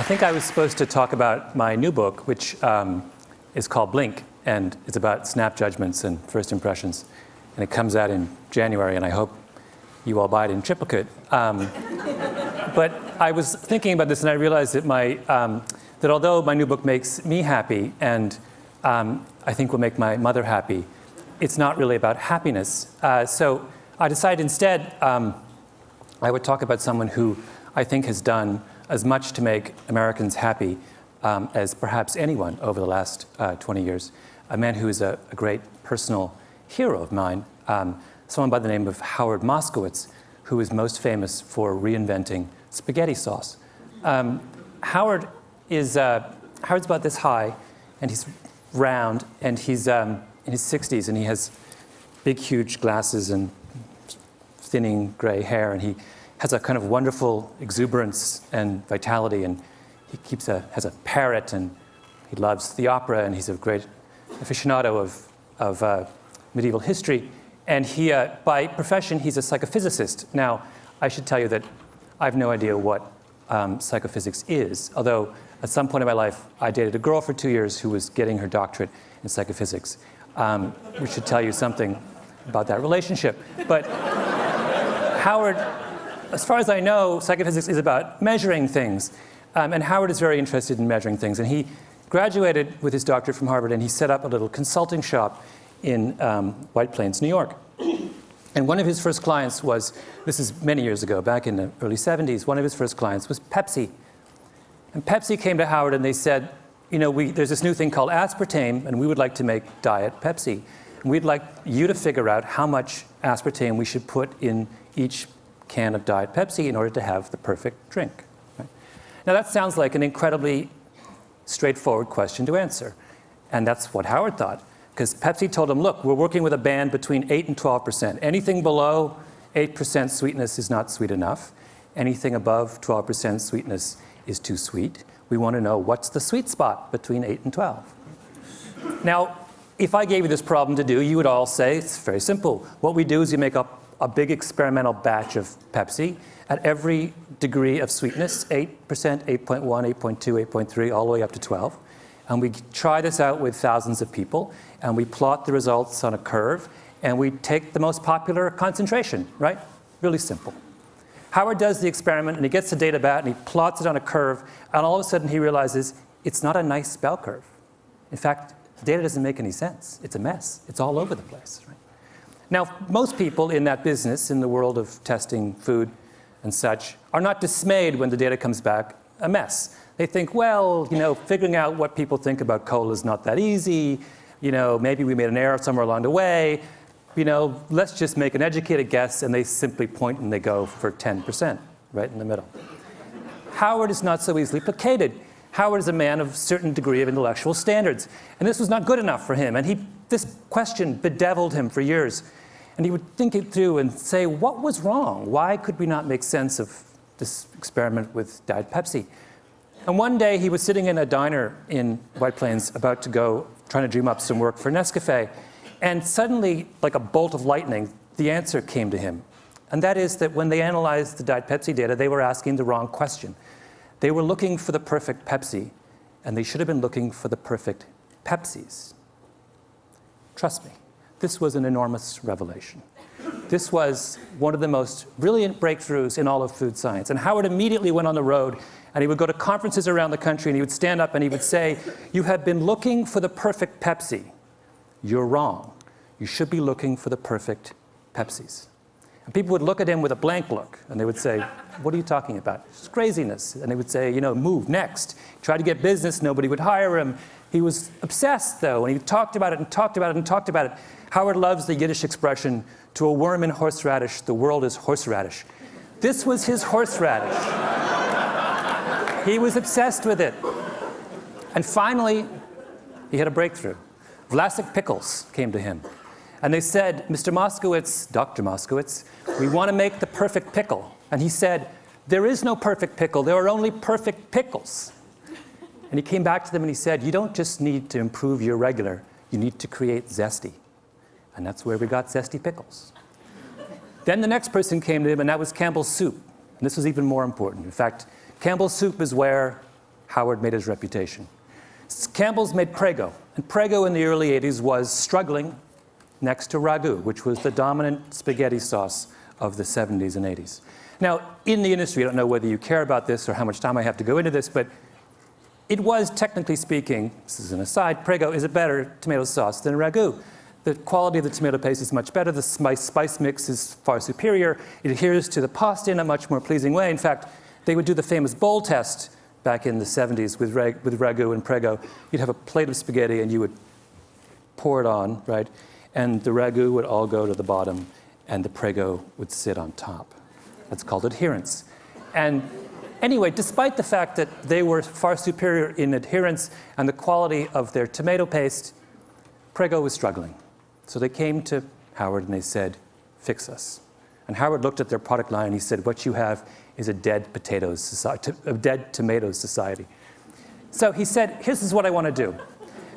think I was supposed to talk about my new book, which is called Blink, and it's about snap judgments and first impressions. And it comes out in January, and I hope you all buy it in triplicate. But I was thinking about this, and I realized that that although my new book makes me happy, and I think will make my mother happy, it's not really about happiness. So I decided instead I would talk about someone who I think has done as much to make Americans happy as perhaps anyone over the last 20 years. A man who is a great personal hero of mine, someone by the name of Howard Moskowitz, who is most famous for reinventing spaghetti sauce. Howard's about this high, and he's round, and he's in his 60s, and he has big, huge glasses and thinning gray hair, and he has a kind of wonderful exuberance and vitality, and he has a parrot, and he loves the opera, and he's a great aficionado of medieval history. And he, by profession, he's a psychophysicist. Now, I should tell you that I have no idea what psychophysics is, although at some point in my life, I dated a girl for 2 years who was getting her doctorate in psychophysics, which should tell you something about that relationship. But Howard, as far as I know, psychophysics is about measuring things. And Howard is very interested in measuring things. And he graduated with his doctorate from Harvard, and he set up a little consulting shop in White Plains, New York. And one of his first clients was, this is many years ago, back in the early 70s, one of his first clients was Pepsi. And Pepsi came to Howard and they said, you know, there's this new thing called aspartame, and we would like to make Diet Pepsi. And we'd like you to figure out how much aspartame we should put in each can of Diet Pepsi in order to have the perfect drink. Right? Now that sounds like an incredibly straightforward question to answer. And that's what Howard thought. Because Pepsi told him, look, we're working with a band between 8 and 12%. Anything below 8% sweetness is not sweet enough. Anything above 12% sweetness is too sweet. We want to know what's the sweet spot between 8 and 12. Now, if I gave you this problem to do, you would all say, it's very simple. What we do is we make up a big experimental batch of Pepsi at every degree of sweetness, 8%, 8.1, 8.2, 8.3, all the way up to 12. And we try this out with thousands of people, and we plot the results on a curve, and we take the most popular concentration, right? Really simple. Howard does the experiment, and he gets the data back, and he plots it on a curve, and all of a sudden he realizes it's not a nice bell curve. In fact, the data doesn't make any sense. It's a mess. It's all over the place, right? Now, most people in that business, in the world of testing food and such, are not dismayed when the data comes back a mess. They think, well, you know, figuring out what people think about cola is not that easy. You know, maybe we made an error somewhere along the way. You know, let's just make an educated guess, and they simply point and they go for 10%, right in the middle. Howard is not so easily placated. Howard is a man of a certain degree of intellectual standards, and this was not good enough for him. And this question bedeviled him for years. And he would think it through and say, what was wrong? Why could we not make sense of this experiment with Diet Pepsi? And one day he was sitting in a diner in White Plains about to go, trying to dream up some work for Nescafe. And suddenly, like a bolt of lightning, the answer came to him. And that is that when they analyzed the Diet Pepsi data, they were asking the wrong question. They were looking for the perfect Pepsi, and they should have been looking for the perfect Pepsis. Trust me, this was an enormous revelation. This was one of the most brilliant breakthroughs in all of food science. And Howard immediately went on the road, and he would go to conferences around the country, and he would stand up and he would say, you have been looking for the perfect Pepsi. You're wrong. You should be looking for the perfect Pepsis. And people would look at him with a blank look, and they would say, what are you talking about? It's craziness. And they would say, you know, move, next. He tried to get business, nobody would hire him. He was obsessed, though, and he talked about it and talked about it and talked about it. Howard loves the Yiddish expression, to a worm in horseradish, the world is horseradish. This was his horseradish. He was obsessed with it. And finally, he had a breakthrough. Vlasic pickles came to him. And they said, Mr. Moskowitz, Dr. Moskowitz, we want to make the perfect pickle. And he said, there is no perfect pickle. There are only perfect pickles. And he came back to them and he said, you don't just need to improve your regular. You need to create zesty. And that's where we got zesty pickles. Then the next person came to him, and that was Campbell's soup. And this was even more important. In fact, Campbell's soup is where Howard made his reputation. Campbell's made Prego, and Prego in the early 80s was struggling next to ragu, which was the dominant spaghetti sauce of the 70s and 80s. Now, in the industry, I don't know whether you care about this or how much time I have to go into this, but it was, technically speaking, this is an aside, Prego is a better tomato sauce than ragu. The quality of the tomato paste is much better. The spice mix is far superior. It adheres to the pasta in a much more pleasing way. In fact, they would do the famous bowl test back in the 70s with ragu and Prego. You'd have a plate of spaghetti and you would pour it on, right? And the ragu would all go to the bottom and the Prego would sit on top. That's called adherence. And anyway, despite the fact that they were far superior in adherence and the quality of their tomato paste, Prego was struggling. So they came to Howard and they said, fix us. And Howard looked at their product line and he said, what you have is a dead potatoes society, a dead tomatoes society. So he said, this is what I want to do.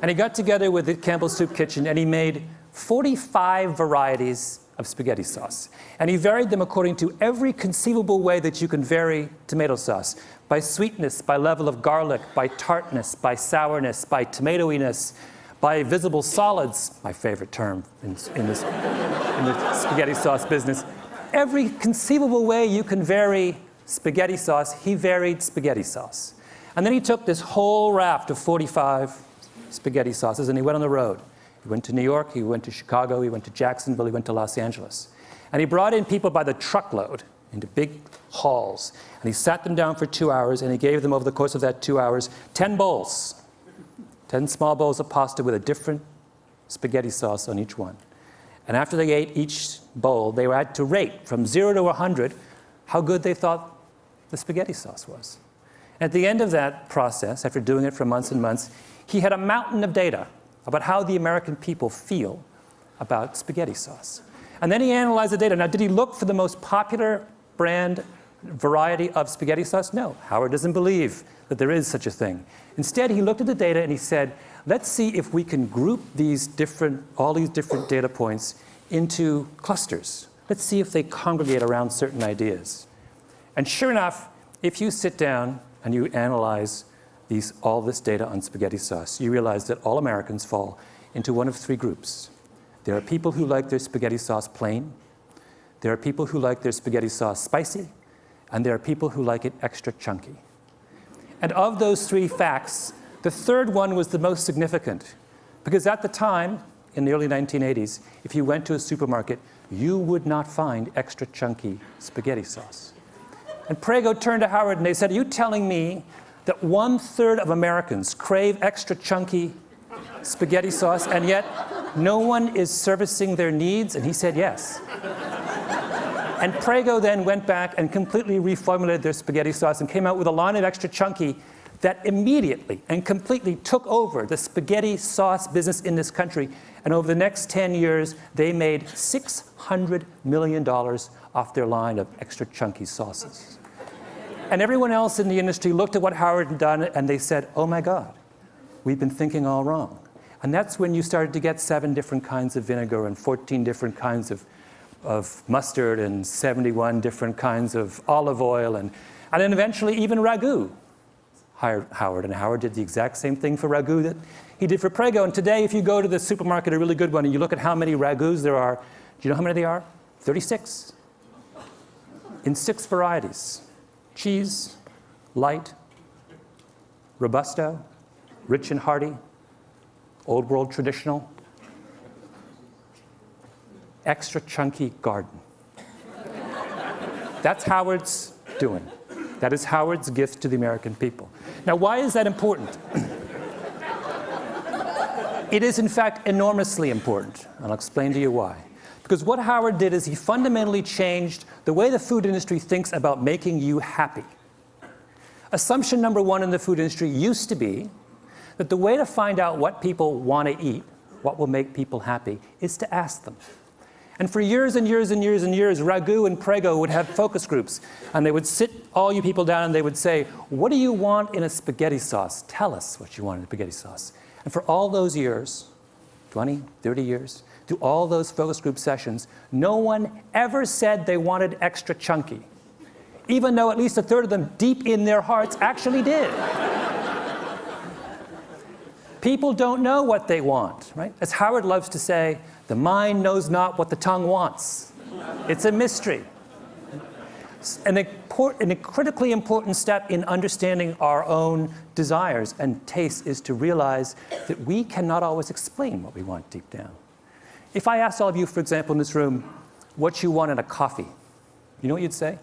And he got together with the Campbell's Soup Kitchen and he made 45 varieties of spaghetti sauce. And he varied them according to every conceivable way that you can vary tomato sauce. By sweetness, by level of garlic, by tartness, by sourness, by tomatoiness, by visible solids, my favorite term in the spaghetti sauce business. Every conceivable way you can vary spaghetti sauce, he varied spaghetti sauce. And then he took this whole raft of 45 spaghetti sauces and he went on the road. He went to New York, he went to Chicago, he went to Jacksonville, he went to Los Angeles. And he brought in people by the truckload into big halls. And he sat them down for 2 hours and he gave them over the course of that 2 hours 10 bowls. 10 small bowls of pasta with a different spaghetti sauce on each one. And after they ate each bowl, they had to rate from 0 to 100 how good they thought the spaghetti sauce was. And at the end of that process, after doing it for months and months, he had a mountain of data about how the American people feel about spaghetti sauce. And then he analyzed the data. Now, did he look for the most popular brand variety of spaghetti sauce? No. Howard doesn't believe that there is such a thing. Instead, he looked at the data and he said, let's see if we can group all these different data points into clusters. Let's see if they congregate around certain ideas. And sure enough, if you sit down and you analyze all this data on spaghetti sauce, you realize that all Americans fall into one of three groups. There are people who like their spaghetti sauce plain, there are people who like their spaghetti sauce spicy, and there are people who like it extra chunky. And of those three facts, the third one was the most significant, because at the time, in the early 1980s, if you went to a supermarket, you would not find extra chunky spaghetti sauce. And Prego turned to Howard and they said, are you telling me that 1/3 of Americans crave extra chunky spaghetti sauce, and yet no one is servicing their needs? And he said yes. And Prego then went back and completely reformulated their spaghetti sauce and came out with a line of extra chunky that immediately and completely took over the spaghetti sauce business in this country. And over the next 10 years, they made $600 million off their line of extra chunky sauces. And everyone else in the industry looked at what Howard had done and they said, oh my God, we've been thinking all wrong. And that's when you started to get 7 different kinds of vinegar and 14 different kinds of mustard and 71 different kinds of olive oil. And then eventually even ragu hired Howard. And Howard did the exact same thing for ragu that he did for Prego. And today, if you go to the supermarket, a really good one, and you look at how many ragus there are, do you know how many they are? 36. In 6 varieties. Cheese, light, robusto, rich and hearty, old world traditional, extra chunky garden. That's Howard's doing. That is Howard's gift to the American people. Now, why is that important? It is, in fact, enormously important. I'll explain to you why. Because what Howard did is he fundamentally changed the way the food industry thinks about making you happy. Assumption number 1 in the food industry used to be that the way to find out what people want to eat, what will make people happy, is to ask them. And for years and years and years and years, Ragu and Prego would have focus groups. And they would sit all you people down and they would say, what do you want in a spaghetti sauce? Tell us what you want in a spaghetti sauce. And for all those years, 20, 30 years, through all those focus group sessions, no one ever said they wanted extra chunky, even though at least 1/3 of them deep in their hearts actually did. People don't know what they want, right? As Howard loves to say, the mind knows not what the tongue wants. It's a mystery. A critically important step in understanding our own desires and tastes is to realize that we cannot always explain what we want deep down. If I asked all of you, for example, in this room, what you want in a coffee, you know what you'd say?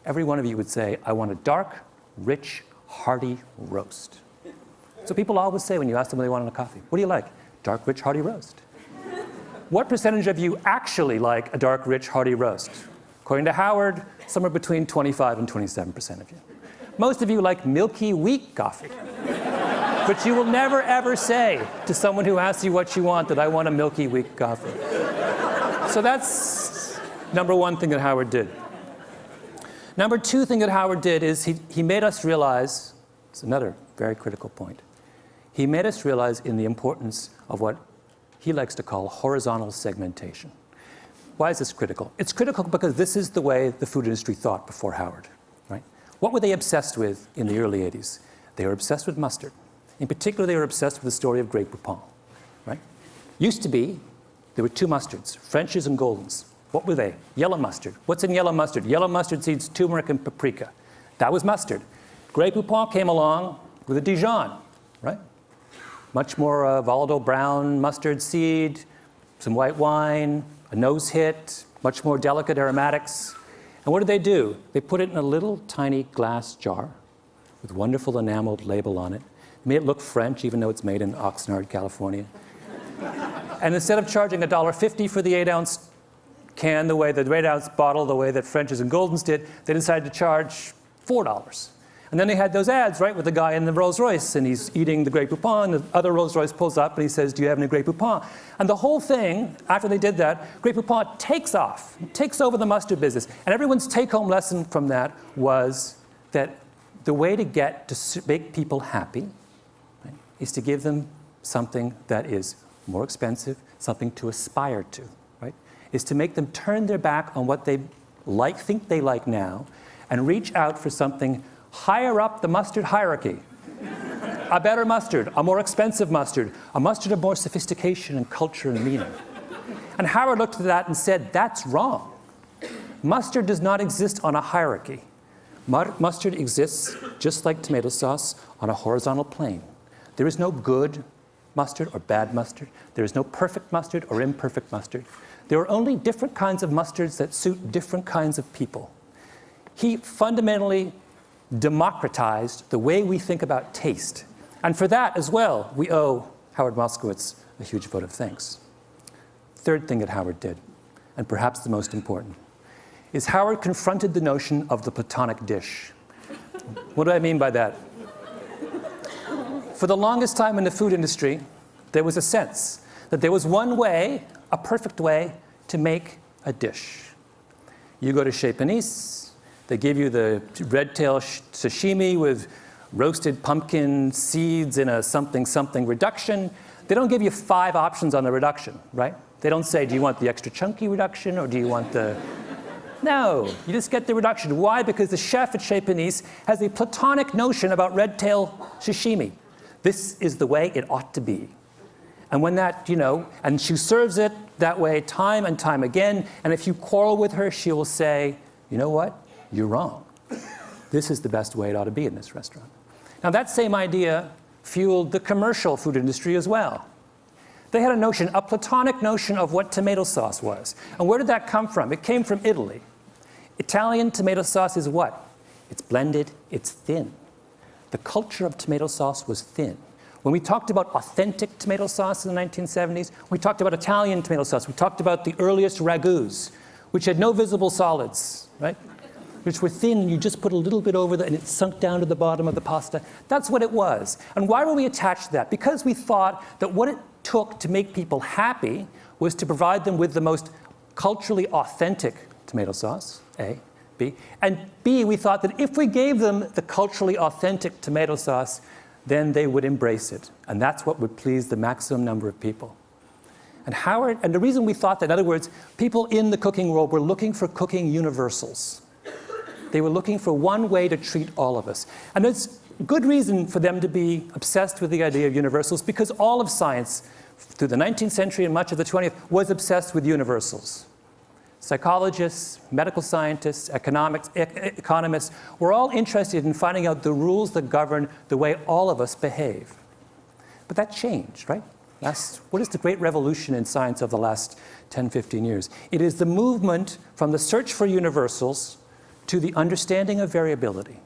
Every one of you would say, I want a dark, rich, hearty roast. So people always say when you ask them what they want in a coffee, what do you like? Dark, rich, hearty roast. What percentage of you actually like a dark, rich, hearty roast? According to Howard, somewhere between 25 and 27% of you. Most of you like milky, weak coffee. But you will never, ever say to someone who asks you what you want that I want a milky, weak coffee. So that's number one thing that Howard did. Number two thing that Howard did is he made us realize, it's another very critical point, he made us realize in the importance of what he likes to call horizontal segmentation. Why is this critical? It's critical because this is the way the food industry thought before Howard, right? What were they obsessed with in the early 80s? They were obsessed with mustard. In particular, they were obsessed with the story of Grey Poupon, right? Used to be, there were two mustards, French's and Golden's. What were they? Yellow mustard. What's in yellow mustard? Yellow mustard seeds, turmeric, and paprika. That was mustard. Grey Poupon came along with a Dijon, right? Much more volatile brown mustard seed, some white wine, a nose hit, much more delicate aromatics. And what did they do? They put it in a little tiny glass jar with wonderful enameled label on it. Made it look French, even though it's made in Oxnard, California. And instead of charging $1.50 for the 8-ounce can, the 8-ounce bottle, the way that French's and Golden's did, they decided to charge $4. And then they had those ads, right, with the guy in the Rolls Royce, and he's eating the Grey Poupon, the other Rolls Royce pulls up, and he says, do you have any Grey Poupon? And the whole thing, after they did that, Grey Poupon takes off, takes over the mustard business. And everyone's take-home lesson from that was that the way to get to make people happy, right, is to give them something that is more expensive, something to aspire to, right? Is to make them turn their back on what they like, think they like now, and reach out for something higher up the mustard hierarchy. A better mustard, a more expensive mustard, a mustard of more sophistication and culture and meaning. And Howard looked at that and said, that's wrong. Mustard does not exist on a hierarchy. Mustard exists, just like tomato sauce, on a horizontal plane. There is no good mustard or bad mustard. There is no perfect mustard or imperfect mustard. There are only different kinds of mustards that suit different kinds of people. He fundamentally democratized the way we think about taste. And for that as well, we owe Howard Moskowitz a huge vote of thanks. Third thing that Howard did, and perhaps the most important, is Howard confronted the notion of the Platonic dish. What do I mean by that? For the longest time in the food industry, there was a sense that there was one way, a perfect way, to make a dish. You go to Chez Panisse, they give you the red tail sashimi with roasted pumpkin seeds in a something reduction. They don't give you 5 options on the reduction, right? They don't say, do you want the extra chunky reduction or do you want the... No, you just get the reduction. Why? Because the chef at Chez Panisse has a Platonic notion about red tail sashimi. This is the way it ought to be. And when that, and she serves it that way time and time again, and if you quarrel with her, she will say, you know what? You're wrong. This is the best way it ought to be in this restaurant. Now that same idea fueled the commercial food industry as well. They had a notion, a Platonic notion of what tomato sauce was. And where did that come from? It came from Italy. Italian tomato sauce is what? It's blended, it's thin. The culture of tomato sauce was thin. When we talked about authentic tomato sauce in the 1970s, we talked about Italian tomato sauce. We talked about the earliest ragouts, which had no visible solids, right? Which were thin, you just put a little bit over and it sunk down to the bottom of the pasta. That's what it was. And why were we attached to that? Because we thought that what it took to make people happy was to provide them with the most culturally authentic tomato sauce, A, B. And B, we thought that if we gave them the culturally authentic tomato sauce, then they would embrace it. And that's what would please the maximum number of people. And the reason we thought that, in other words, people in the cooking world were looking for cooking universals. They were looking for one way to treat all of us. And it's, good reason for them to be obsessed with the idea of universals, because all of science, through the 19th century and much of the 20th, was obsessed with universals. Psychologists, medical scientists, economists were all interested in finding out the rules that govern the way all of us behave. But that changed, right? What is the great revolution in science of the last 10, 15 years? It is the movement from the search for universals to the understanding of variability.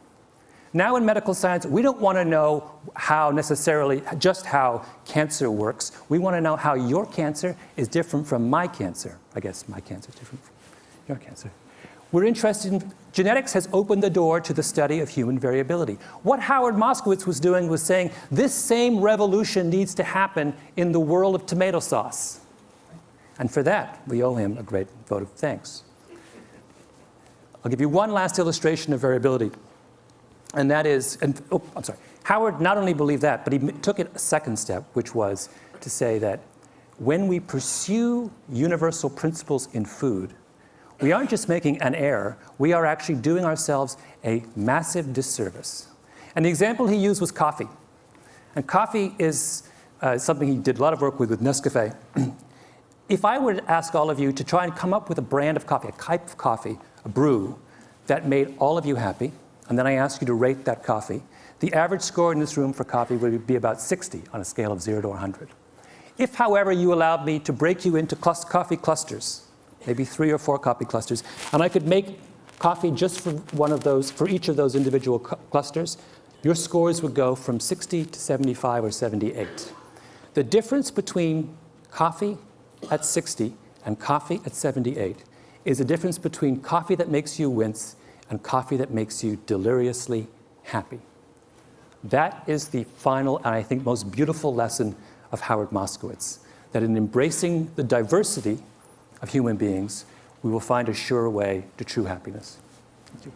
Now in medical science, we don't want to know just how cancer works. We want to know how your cancer is different from my cancer. I guess my cancer is different from your cancer. We're interested in, genetics has opened the door to the study of human variability. What Howard Moskowitz was doing was saying, this same revolution needs to happen in the world of tomato sauce. And for that, we owe him a great vote of thanks. I'll give you one last illustration of variability. And that is, Howard not only believed that, but he took it a second step, which was to say that when we pursue universal principles in food, we aren't just making an error, we are actually doing ourselves a massive disservice. And the example he used was coffee. And coffee is something he did a lot of work with Nescafé. If I were to ask all of you to try and come up with a brand of coffee, a type of coffee, a brew, that made all of you happy, and then I ask you to rate that coffee, the average score in this room for coffee would be about 60 on a scale of 0 to 100. If, however, you allowed me to break you into coffee clusters, maybe 3 or 4 coffee clusters, and I could make coffee just for for each of those individual clusters, your scores would go from 60 to 75 or 78. The difference between coffee at 60 and coffee at 78 is a difference between coffee that makes you wince and coffee that makes you deliriously happy. That is the final and I think most beautiful lesson of Howard Moskowitz, that in embracing the diversity of human beings, we will find a sure way to true happiness. Thank you.